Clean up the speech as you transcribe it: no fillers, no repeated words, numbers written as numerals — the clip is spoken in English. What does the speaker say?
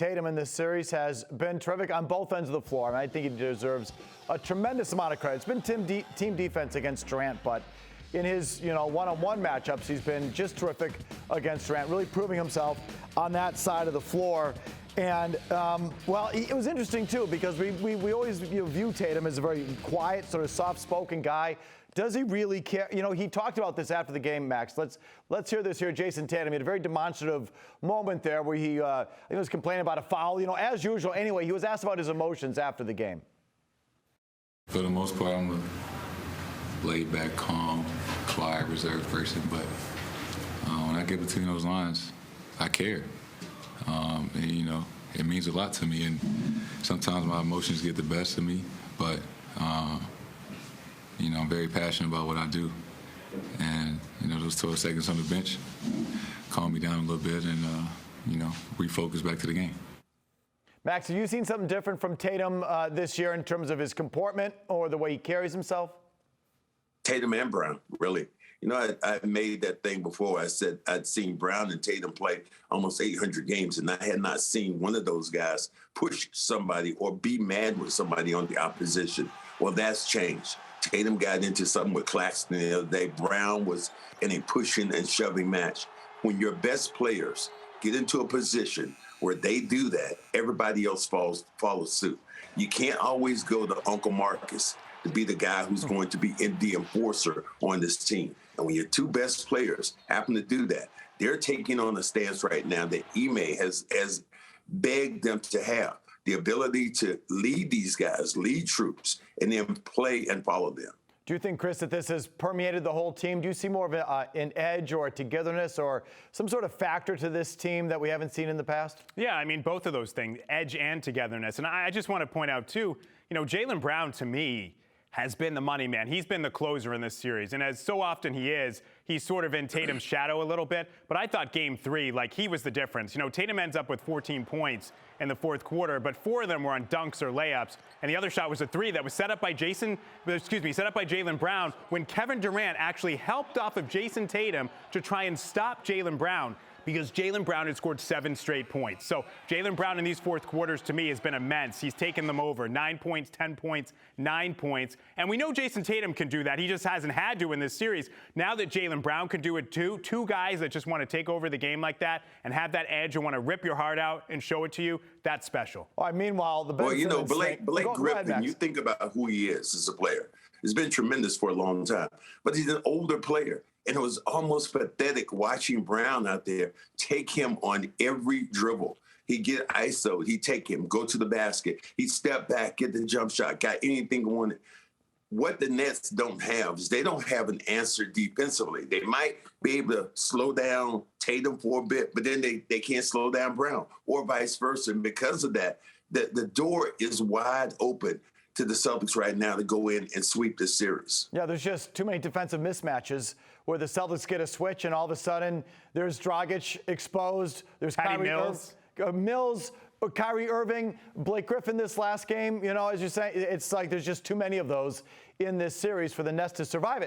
Tatum in this series has been terrific on both ends of the floor, and I think he deserves a tremendous amount of credit. It's been team defense against Durant, but in his one-on-one matchups, he's been just terrific against Durant, really proving himself on that side of the floor. And, it was interesting, too, because we always view Tatum as a very quiet, sort of soft-spoken guy. Does he really care? He talked about this after the game, Max. Let's hear this here. Jayson Tatum, he had a very demonstrative moment there where he was complaining about a foul. As usual, anyway, he was asked about his emotions after the game. For the most part, I'm a laid-back, calm, quiet, reserved person. But when I get between those lines, I care. And, it means a lot to me. And sometimes my emotions get the best of me. But, I'm very passionate about what I do. And, those 12 seconds on the bench calm me down a little bit and, refocus back to the game. Max, have you seen something different from Tatum this year in terms of his comportment or the way he carries himself? Tatum and Brown, really. I made that thing before. I said I'd seen Brown and Tatum play almost 800 games, and I had not seen one of those guys push somebody or be mad with somebody on the opposition. Well, that's changed. Tatum got into something with Claxton the other day. Brown was in a pushing and shoving match. When your best players get into a position where they do that, everybody else follows suit. You can't always go to Uncle Marcus to be the guy who's going to be the enforcer on this team. And when your two best players happen to do that, they're taking on a stance right now that Ime has begged them to have, the ability to lead these guys, lead troops, and then play and follow them. Do you think, Chris, that this has permeated the whole team? Do you see more of an edge or a togetherness or some sort of factor to this team that we haven't seen in the past? Yeah, I mean, both of those things, edge and togetherness. And I just want to point out, too, Jaylen Brown, to me, has been the money man. He's been the closer in this series. And as so often he is, he's sort of in Tatum's shadow a little bit. But I thought game 3, he was the difference. Tatum ends up with 14 points in the fourth quarter, but 4 of them were on dunks or layups. And the other shot was a 3 that was set up by Jaylen Brown when Kevin Durant actually helped off of Jayson Tatum to try and stop Jaylen Brown, because Jaylen Brown had scored 7 straight points. So Jaylen Brown in these fourth quarters, to me, has been immense. He's taken them over. 9 points, 10 points, 9 points. And we know Jayson Tatum can do that. He just hasn't had to in this series. Now that Jaylen Brown can do it too, two guys that just want to take over the game like that and have that edge and want to rip your heart out and show it to you, that's special. All right, meanwhile, Blake Griffin, you think about who he is as a player. He's been tremendous for a long time, but he's an older player. And it was almost pathetic watching Brown out there take him on every dribble. He'd get ISO, he'd take him, go to the basket. He'd step back, get the jump shot, got anything going. What the Nets don't have is they don't have an answer defensively. They might be able to slow down Tatum for a bit, but then they can't slow down Brown or vice versa. And because of that, the door is wide open to the Celtics right now to go in and sweep this series. Yeah, there's just too many defensive mismatches where the Celtics get a switch and all of a sudden there's Dragic exposed. There's Mills, Kyrie Irving, Blake Griffin this last game. As you're saying, it's like there's just too many of those in this series for the Nets to survive it.